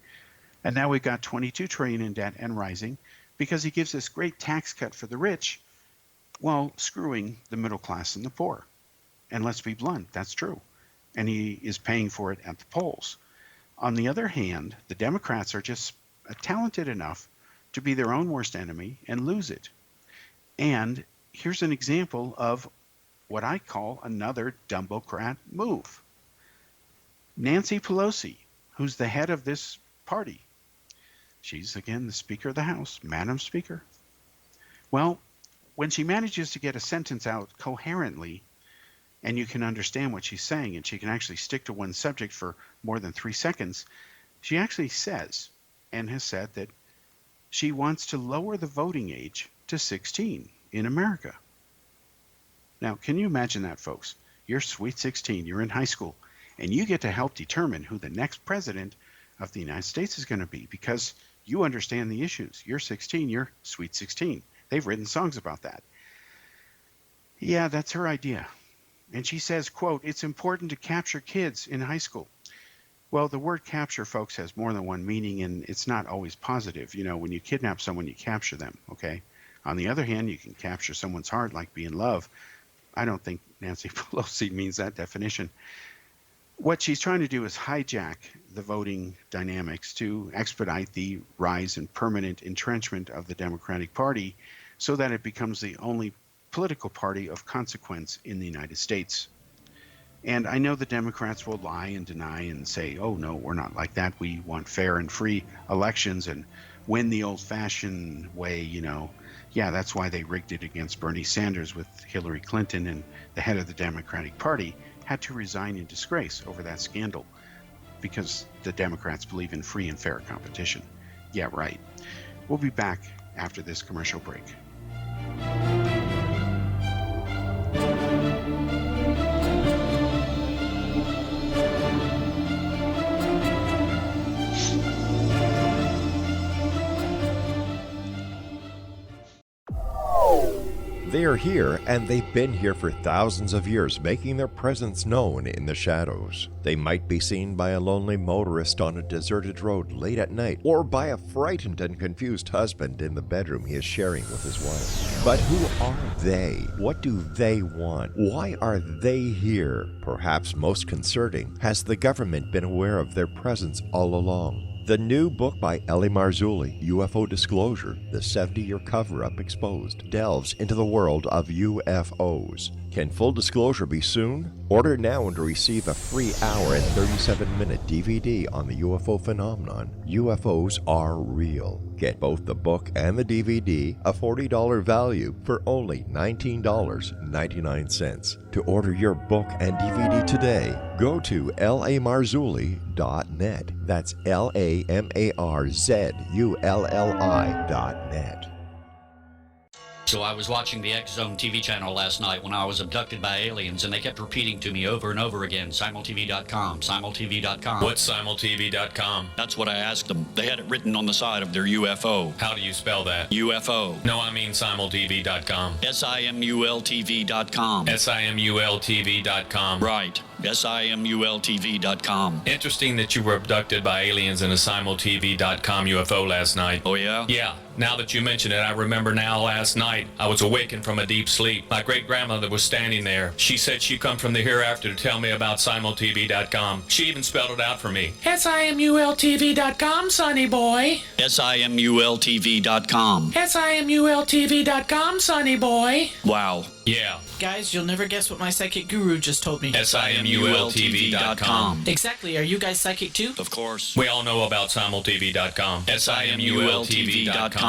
And now we've got 22 trillion in debt and rising because he gives this great tax cut for the rich while screwing the middle class and the poor. And let's be blunt, that's true. And he is paying for it at the polls. On the other hand, the Democrats are just talented enough to be their own worst enemy and lose it. And here's an example of what I call another Dumbocrat move. Nancy Pelosi, who's the head of this party, she's again the Speaker of the House, Madam Speaker. Well, when she manages to get a sentence out coherently, and you can understand what she's saying, and she can actually stick to one subject for more than 3 seconds, she actually says, and has said, that she wants to lower the voting age to 16 in America. Now, can you imagine that, folks? You're sweet 16, you're in high school, and you get to help determine who the next president of the United States is going to be because you understand the issues. You're 16, you're sweet 16. They've written songs about that. Yeah, that's her idea. And she says, quote, it's important to capture kids in high school. Well, the word capture, folks, has more than one meaning, and it's not always positive. You know, when you kidnap someone, you capture them, okay? On the other hand, you can capture someone's heart like be in love. I don't think Nancy Pelosi means that definition. What she's trying to do is hijack the voting dynamics to expedite the rise and permanent entrenchment of the Democratic Party so that it becomes the only political party of consequence in the United States. And I know the Democrats will lie and deny and say, oh, no, we're not like that. We want fair and free elections and win the old-fashioned way, you know. Yeah, that's why they rigged it against Bernie Sanders with Hillary Clinton, and the head of the Democratic Party had to resign in disgrace over that scandal because the Democrats believe in free and fair competition. Yeah, right. We'll be back after this commercial break. They are here, and they've been here for thousands of years, making their presence known in the shadows. They might be seen by a lonely motorist on a deserted road late at night, or by a frightened and confused husband in the bedroom he is sharing with his wife. But who are they? What do they want? Why are they here? Perhaps most concerning, has the government been aware of their presence all along? The new book by Ellie Marzulli, UFO Disclosure, the 70-year cover-up exposed, delves into the world of UFOs. Can full disclosure be soon? Order now and receive a free hour and 37-minute DVD on the UFO phenomenon. UFOs are real. Get both the book and the DVD, a $40 value, for only $19.99. To order your book and DVD today, go to lamarzulli.net. That's LAMARZULLI.net. So I was watching the X Zone TV channel last night when I was abducted by aliens, and they kept repeating to me over and over again, simultv.com, simultv.com. What's simultv.com? That's what I asked them. They had it written on the side of their UFO. How do you spell that? UFO. No, I mean simultv.com. simultv.com. simultv.com. Right. simultv.com. Interesting that you were abducted by aliens in a simultv.com UFO last night. Oh, yeah? Yeah, Now that you mention it, I remember now last night I was awakened from a deep sleep. My great-grandmother was standing there. She said she come from the hereafter to tell me about simultv.com. She even spelled it out for me. SIMULTV.com, sonny boy. SIMULTV.com. SIMULTV.com, sonny boy. Wow. Yeah. Guys, you'll never guess what my psychic guru just told me. SIMULTV.com. Exactly. Are you guys psychic too? Of course. We all know about simultv.com. SIMULTV.com.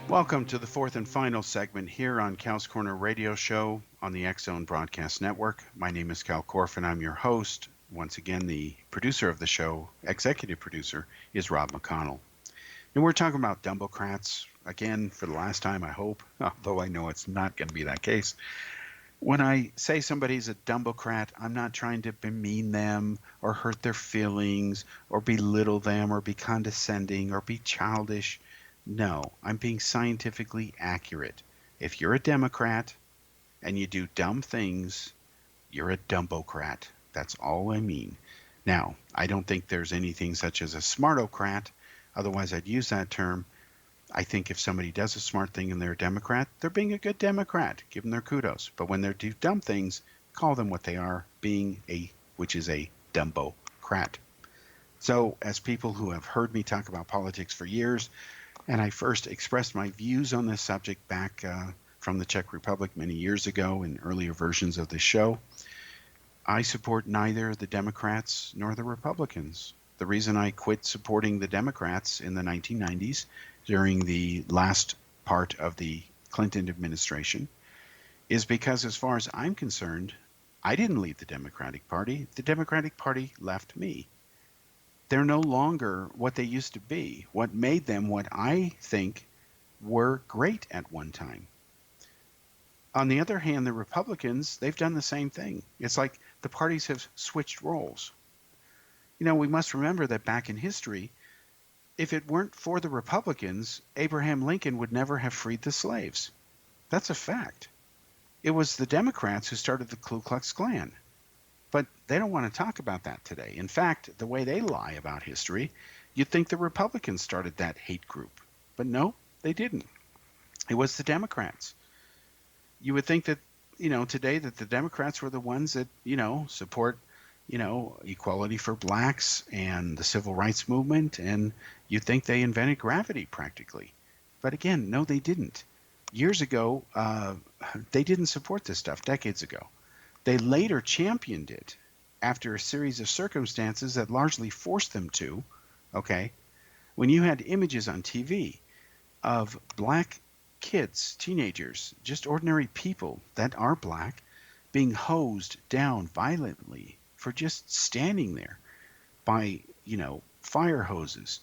Welcome to the fourth and final segment here on Cal's Corner Radio Show on the X-Zone Broadcast Network. My name is Kal Korff, and I'm your host. Once again, the producer of the show, executive producer, is Rob McConnell. And we're talking about Dumbocrats, again, for the last time, I hope, although I know it's not going to be that case. When I say somebody's a Dumbocrat, I'm not trying to bemean them or hurt their feelings or belittle them or be condescending or be childish. No, I'm being scientifically accurate. If you're a Democrat and you do dumb things, you're a Dumbocrat. That's all I mean. Now, I don't think there's anything such as a smartocrat. Otherwise, I'd use that term. I think if somebody does a smart thing and they're a Democrat, they're being a good Democrat. Give them their kudos. But when they do dumb things, call them what they are, which is a Dumbocrat. So, as people who have heard me talk about politics for years, and I first expressed my views on this subject back from the Czech Republic many years ago in earlier versions of this show, I support neither the Democrats nor the Republicans. The reason I quit supporting the Democrats in the 1990s during the last part of the Clinton administration is because, as far as I'm concerned, I didn't leave the Democratic Party. The Democratic Party left me. They're no longer what they used to be, what made them what I think were great at one time. On the other hand, the Republicans, they've done the same thing. It's like the parties have switched roles. You know, we must remember that back in history, if it weren't for the Republicans, Abraham Lincoln would never have freed the slaves. That's a fact. It was the Democrats who started the Ku Klux Klan. But they don't want to talk about that today. In fact, the way they lie about history, you'd think the Republicans started that hate group. But no, they didn't. It was the Democrats. You would think that, today that the Democrats were the ones that, support, equality for blacks and the civil rights movement, and you'd think they invented gravity practically. But again, no, they didn't. Years ago, they didn't support this stuff, decades ago. They later championed it after a series of circumstances that largely forced them to, okay? When you had images on TV of black kids, teenagers, just ordinary people that are black, being hosed down violently for just standing there by, fire hoses,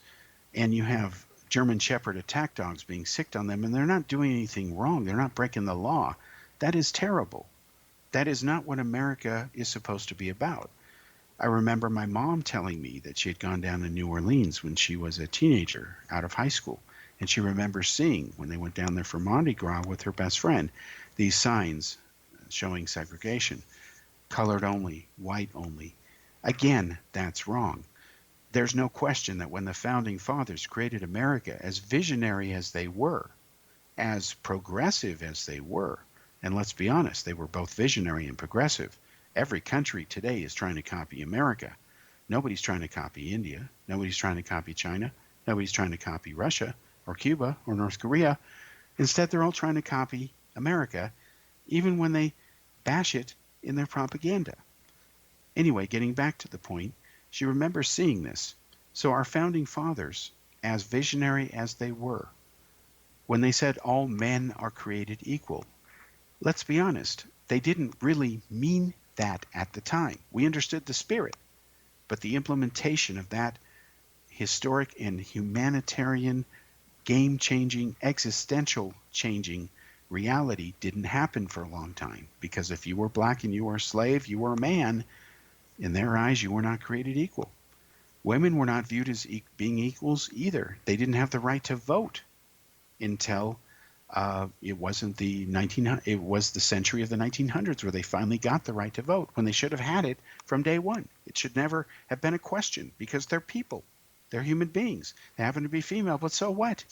and you have German Shepherd attack dogs being sicked on them, and they're not doing anything wrong. They're not breaking the law. That is terrible. That is not what America is supposed to be about. I remember my mom telling me that she had gone down to New Orleans when she was a teenager out of high school, and she remembers seeing, when they went down there for Mardi Gras with her best friend, these signs showing segregation. Colored only, white only. Again, that's wrong. There's no question that when the Founding Fathers created America, as visionary as they were, as progressive as they were, and let's be honest, they were both visionary and progressive. Every country today is trying to copy America. Nobody's trying to copy India. Nobody's trying to copy China. Nobody's trying to copy Russia or Cuba or North Korea. Instead, they're all trying to copy America, even when they bash it in their propaganda. Anyway, getting back to the point, she remembers seeing this. So our Founding Fathers, as visionary as they were, when they said all men are created equal, let's be honest, they didn't really mean that at the time. We understood the spirit, but the implementation of that historic and humanitarian, game-changing, existential-changing reality didn't happen for a long time, because if you were black and you were a slave, you were a man. In their eyes, you were not created equal. Women were not viewed as being equals either. They didn't have the right to vote until It wasn't it was the century of the 1900s where they finally got the right to vote when they should have had it from day one. It should never have been a question because they're people. They're human beings. They happen to be female, but so what?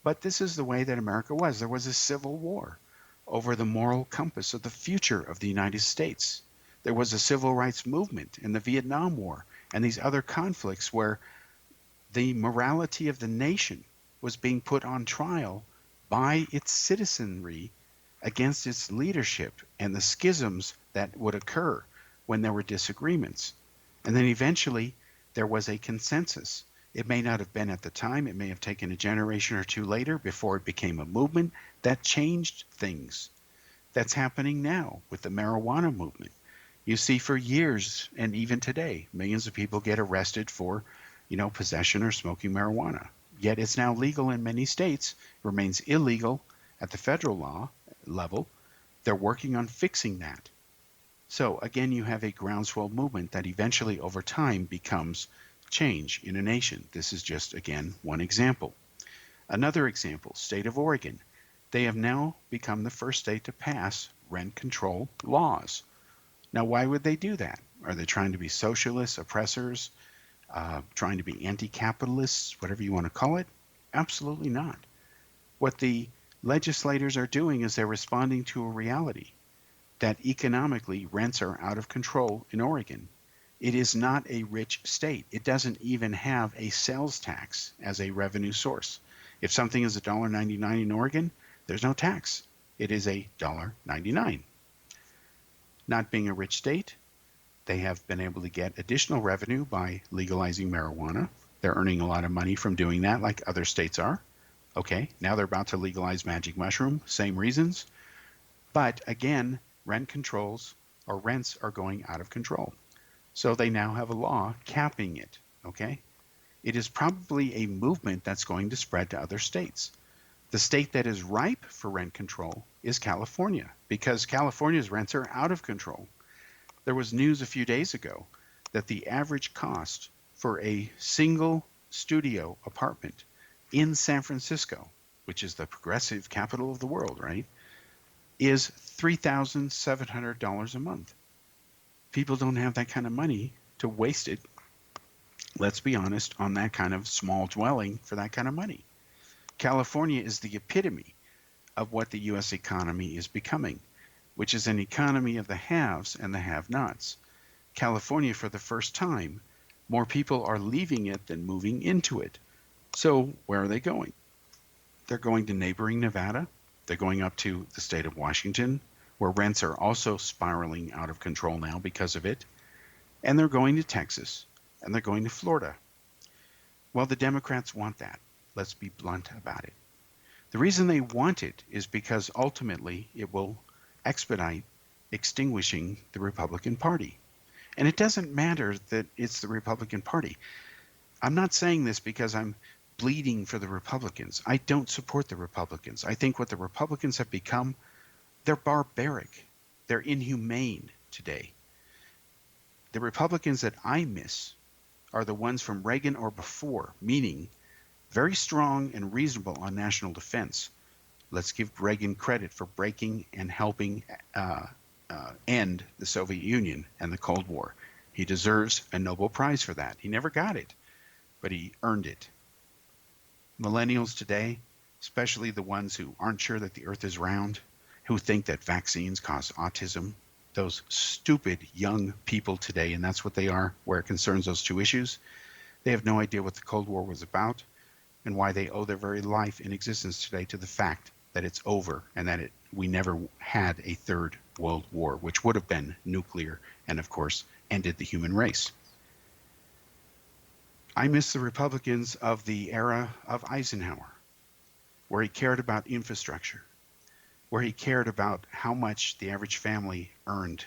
But this is the way that America was. There was a civil war over the moral compass of the future of the United States. There was a civil rights movement in the Vietnam War and these other conflicts where the morality of the nation was being put on trial by its citizenry against its leadership and the schisms that would occur when there were disagreements. And then eventually there was a consensus. It may not have been at the time. It may have taken a generation or two later before it became a movement that changed things. That's happening now with the marijuana movement. You see, for years and even today, millions of people get arrested for, possession or smoking marijuana. Yet it's now legal in many states, remains illegal at the federal law level. They're working on fixing that. So again, you have a groundswell movement that eventually over time becomes change in a nation. This is just, again, one example. Another example, state of Oregon. They have now become the first state to pass rent control laws. Now, why would they do that? Are they trying to be socialists, oppressors, trying to be anti-capitalists, whatever you want to call it? Absolutely not. What the legislators are doing is they're responding to a reality that economically rents are out of control in Oregon. It is not a rich state. It doesn't even have a sales tax as a revenue source. If something is $1.99 in Oregon, there's no tax. It is $1.99. Not being a rich state, they have been able to get additional revenue by legalizing marijuana. They're earning a lot of money from doing that, like other states are. Okay, now they're about to legalize magic mushroom, same reasons. But again, rents are going out of control. So they now have a law capping it, okay? It is probably a movement that's going to spread to other states. The state that is ripe for rent control is California, because California's rents are out of control. There was news a few days ago that the average cost for a single studio apartment in San Francisco, which is the progressive capital of the world, right, is $3,700 a month. People don't have that kind of money to waste it, let's be honest, on that kind of small dwelling for that kind of money. California is the epitome of what the U.S. economy is becoming, which is an economy of the haves and the have-nots. California, for the first time, more people are leaving it than moving into it. So where are they going? They're going to neighboring Nevada. They're going up to the state of Washington, where rents are also spiraling out of control now because of it. And they're going to Texas, and they're going to Florida. Well, the Democrats want that. Let's be blunt about it. The reason they want it is because ultimately it will expedite extinguishing the Republican Party. And it doesn't matter that it's the Republican Party. I'm not saying this because I'm bleeding for the Republicans. I don't support the Republicans. I think what the Republicans have become, they're barbaric. They're inhumane today. The Republicans that I miss are the ones from Reagan or before, meaning very strong and reasonable on national defense. Let's give Reagan credit for breaking and helping end the Soviet Union and the Cold War. He deserves a Nobel Prize for that. He never got it, but he earned it. Millennials today, especially the ones who aren't sure that the earth is round, who think that vaccines cause autism, those stupid young people today, and that's what they are where it concerns those two issues, they have no idea what the Cold War was about and why they owe their very life in existence today to the fact that it's over and that we never had a third world war, which would have been nuclear and, of course, ended the human race. I miss the Republicans of the era of Eisenhower, where he cared about infrastructure, where he cared about how much the average family earned,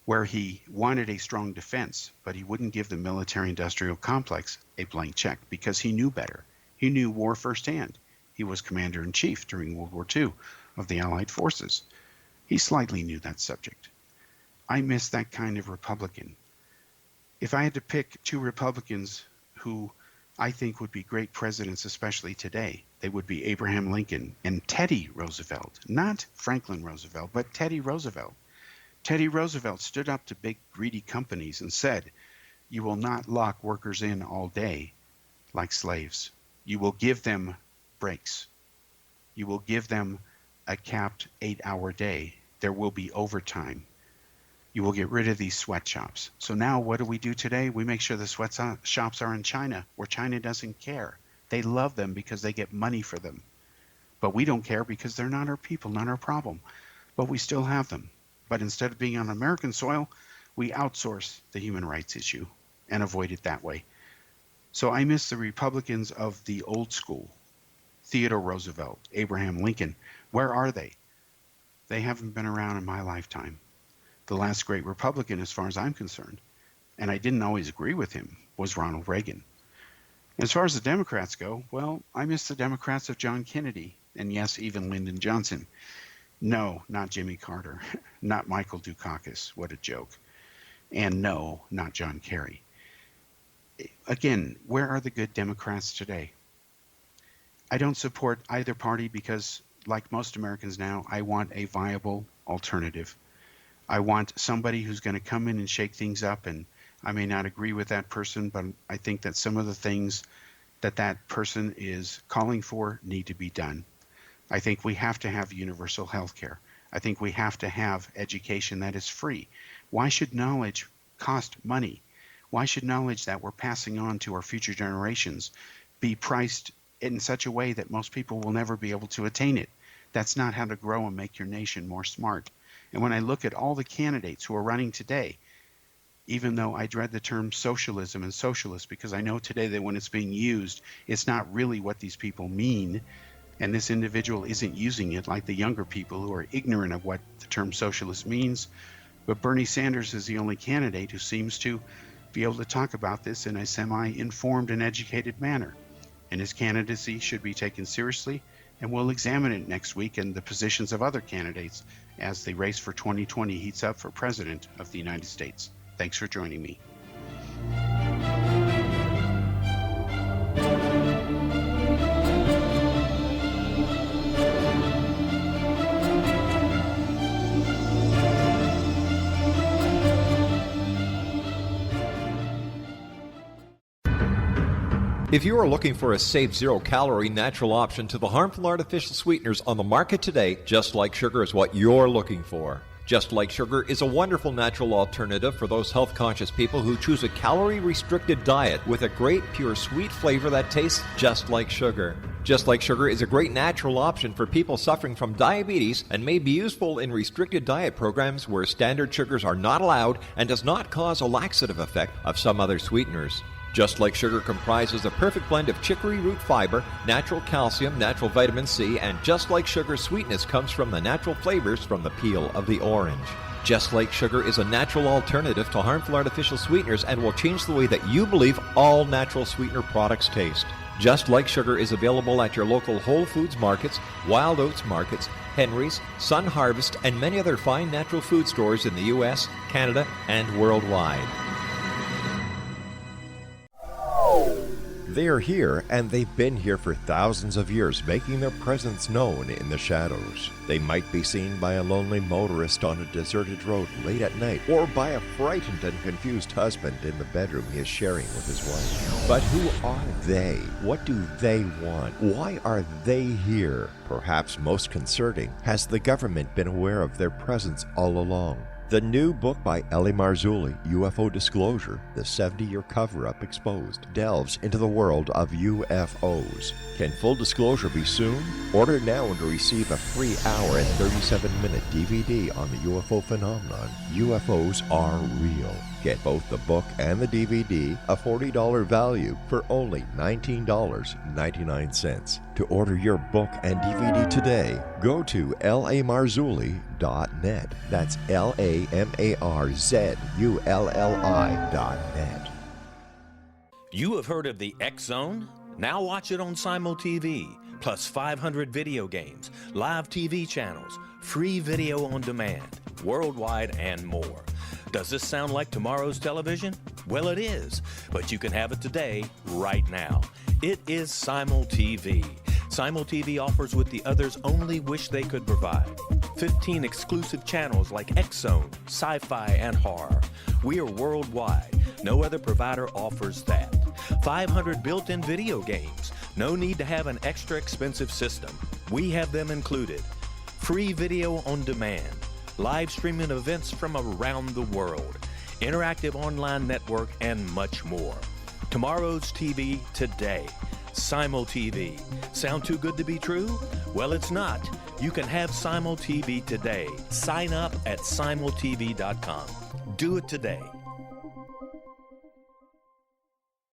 where he wanted a strong defense, but he wouldn't give the military-industrial complex a blank check because he knew better. He knew war firsthand. He was commander-in-chief during World War II of the Allied forces. He slightly knew that subject. I miss that kind of Republican. If I had to pick two Republicans who I think would be great presidents, especially today, they would be Abraham Lincoln and Teddy Roosevelt, not Franklin Roosevelt, but Teddy Roosevelt. Teddy Roosevelt stood up to big greedy companies and said, "You will not lock workers in all day like slaves. You will give them breaks. You will give them a capped 8-hour day. There will be overtime. You will get rid of these sweatshops." So now what do we do today? We make sure the sweatshops are in China, where China doesn't care. They love them because they get money for them. But we don't care because they're not our people, not our problem. But we still have them. But instead of being on American soil, we outsource the human rights issue and avoid it that way. So I miss the Republicans of the old school. Theodore Roosevelt, Abraham Lincoln, where are they? They haven't been around in my lifetime. The last great Republican, as far as I'm concerned, and I didn't always agree with him, was Ronald Reagan. As far as the Democrats go, well, I miss the Democrats of John Kennedy, and yes, even Lyndon Johnson. No, not Jimmy Carter, not Michael Dukakis, what a joke. And no, not John Kerry. Again, where are the good Democrats today? I don't support either party because, like most Americans now, I want a viable alternative. I want somebody who's going to come in and shake things up, and I may not agree with that person, but I think that some of the things that that person is calling for need to be done. I think we have to have universal health care. I think we have to have education that is free. Why should knowledge cost money? Why should knowledge that we're passing on to our future generations be priced in such a way that most people will never be able to attain it? That's not how to grow and make your nation more smart. And when I look at all the candidates who are running today, even though I dread the term socialism and socialist, because I know today that when it's being used, it's not really what these people mean. And this individual isn't using it like the younger people who are ignorant of what the term socialist means. But Bernie Sanders is the only candidate who seems to be able to talk about this in a semi-informed and educated manner. And his candidacy should be taken seriously, and we'll examine it next week and the positions of other candidates as the race for 2020 heats up for President of the United States. Thanks for joining me. If you are looking for a safe, zero-calorie natural option to the harmful artificial sweeteners on the market today, Just Like Sugar is what you're looking for. Just Like Sugar is a wonderful natural alternative for those health-conscious people who choose a calorie-restricted diet with a great, pure, sweet flavor that tastes just like sugar. Just Like Sugar is a great natural option for people suffering from diabetes and may be useful in restricted diet programs where standard sugars are not allowed and does not cause a laxative effect of some other sweeteners. Just Like Sugar comprises a perfect blend of chicory root fiber, natural calcium, natural vitamin C, and Just Like Sugar's sweetness comes from the natural flavors from the peel of the orange. Just Like Sugar is a natural alternative to harmful artificial sweeteners and will change the way that you believe all natural sweetener products taste. Just Like Sugar is available at your local Whole Foods markets, Wild Oats markets, Henry's, Sun Harvest, and many other fine natural food stores in the U.S., Canada, and worldwide. They are here, and they've been here for thousands of years, making their presence known in the shadows. They might be seen by a lonely motorist on a deserted road late at night, or by a frightened and confused husband in the bedroom he is sharing with his wife. But who are they? What do they want? Why are they here? Perhaps most concerning, has the government been aware of their presence all along? The new book by Ellie Marzulli, UFO Disclosure, the 70-year cover-up exposed, delves into the world of UFOs. Can full disclosure be soon? Order now and receive a free hour and 37-minute DVD on the UFO phenomenon. UFOs are real. Get both the book and the DVD, a $40 value, for only $19.99. To order your book and DVD today, go to lamarzulli.net. That's LAMARZULLI.net. You have heard of the X Zone? Now watch it on Simul TV, plus 500 video games, live TV channels, free video on demand, worldwide, and more. Does this sound like tomorrow's television? Well, it is, but you can have it today, right now. It is Simul TV. Simul TV offers what the others only wish they could provide. 15 exclusive channels like X-Zone, Sci-Fi, and Horror. We are worldwide. No other provider offers that. 500 built-in video games. No need to have an extra expensive system. We have them included. Free video on demand. Live streaming events from around the world. Interactive online network, and much more. Tomorrow's TV today. Simul TV. Sound too good to be true? Well, it's not. You can have Simul TV today. Sign up at simultv.com. Do it today.